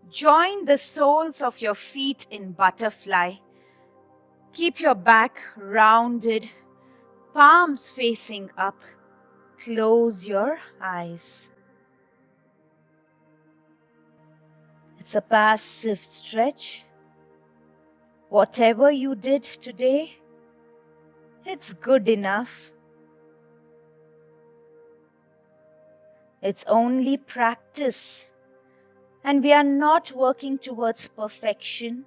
Join the soles of your feet in butterfly. Keep your back rounded, palms facing up. Close your eyes. It's a passive stretch. Whatever you did today, it's good enough. It's only practice, and we are not working towards perfection.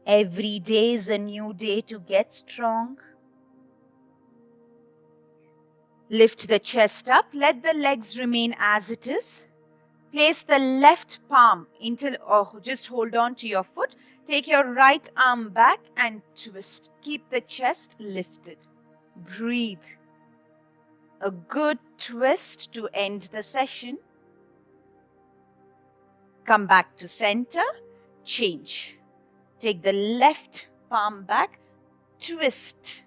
Every day is a new day to get strong. Lift the chest up, let the legs remain as it is. Place the left palm just hold on to your foot. Take your right arm back and twist. Keep the chest lifted. Breathe. A good twist to end the session. Come back to center. Change. Take the left palm back. Twist.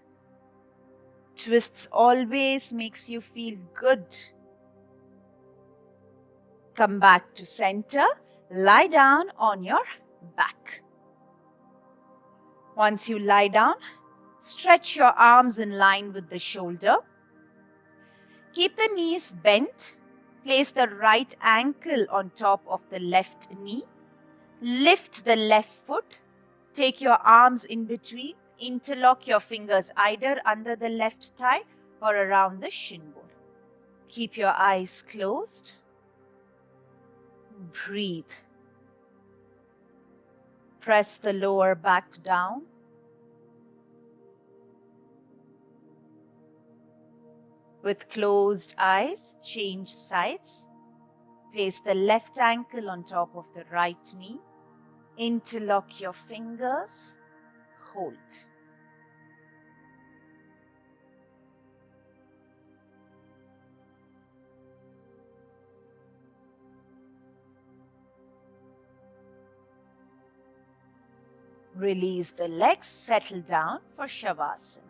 Twists always makes you feel good. Come back to center. Lie down on your back. Once you lie down, stretch your arms in line with the shoulder. Keep the knees bent. Place the right ankle on top of the left knee. Lift the left foot. Take your arms in between. Interlock your fingers either under the left thigh or around the shin bone. Keep your eyes closed. Breathe. Press the lower back down. With closed eyes, change sides. Place the left ankle on top of the right knee. Interlock your fingers. Hold. Release the legs, settle down for Shavasana.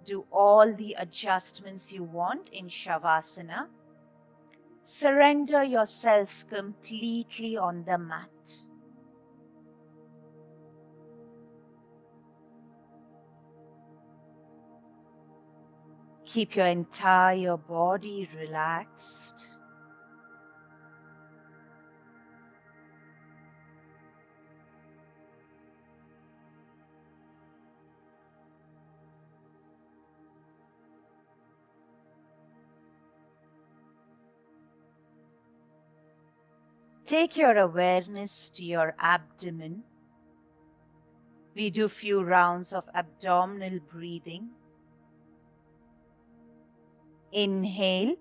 Do all the adjustments you want in Shavasana. Surrender yourself completely on the mat. Keep your entire body relaxed. Take your awareness to your abdomen. We do few rounds of abdominal breathing. Inhale,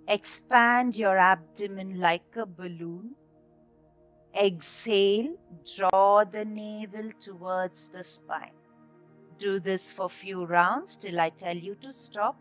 expand your abdomen like a balloon. Exhale, draw the navel towards the spine. Do this for few rounds till I tell you to stop.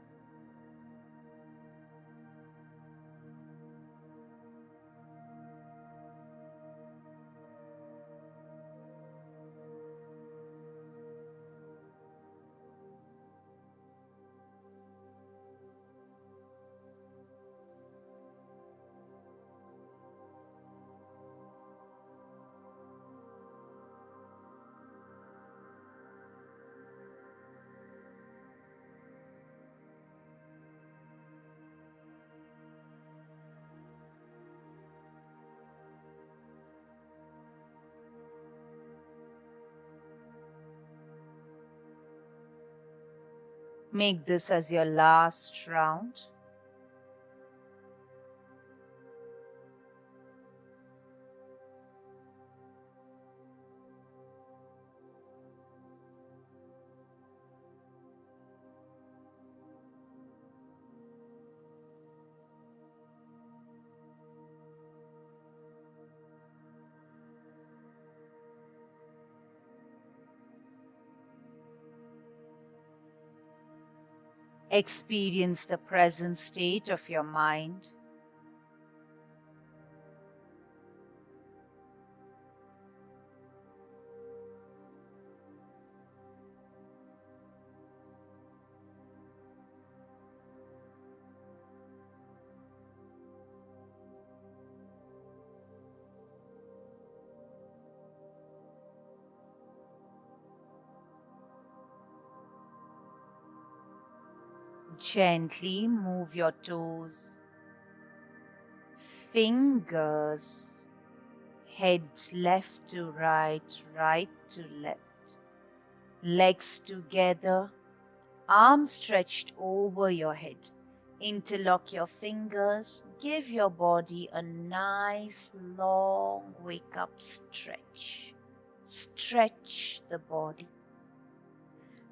Make this as your last round. Experience the present state of your mind. Gently move your toes, fingers, head left to right, right to left, legs together, arms stretched over your head. Interlock your fingers, give your body a nice long wake up stretch. Stretch the body.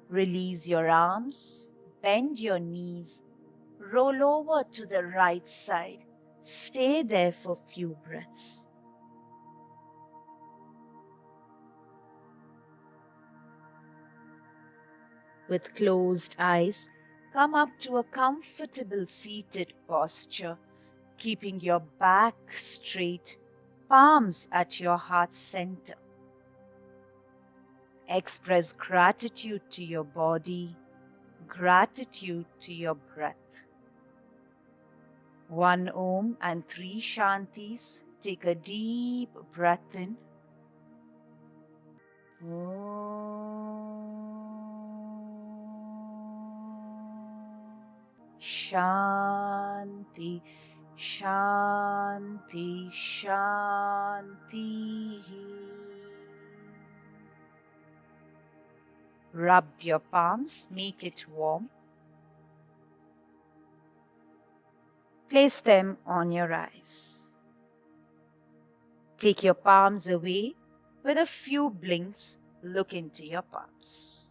Release your arms, bend your knees, roll over to the right side. Stay there for a few breaths. With closed eyes, come up to a comfortable seated posture, keeping your back straight, palms at your heart center. Express gratitude to your body, gratitude to your breath. 1 Om and 3 Shantis. Take a deep breath in. Shanti, Shanti, Shanti. Rub your palms, make it warm. Place them on your eyes. Take your palms away. With a few blinks, look into your palms.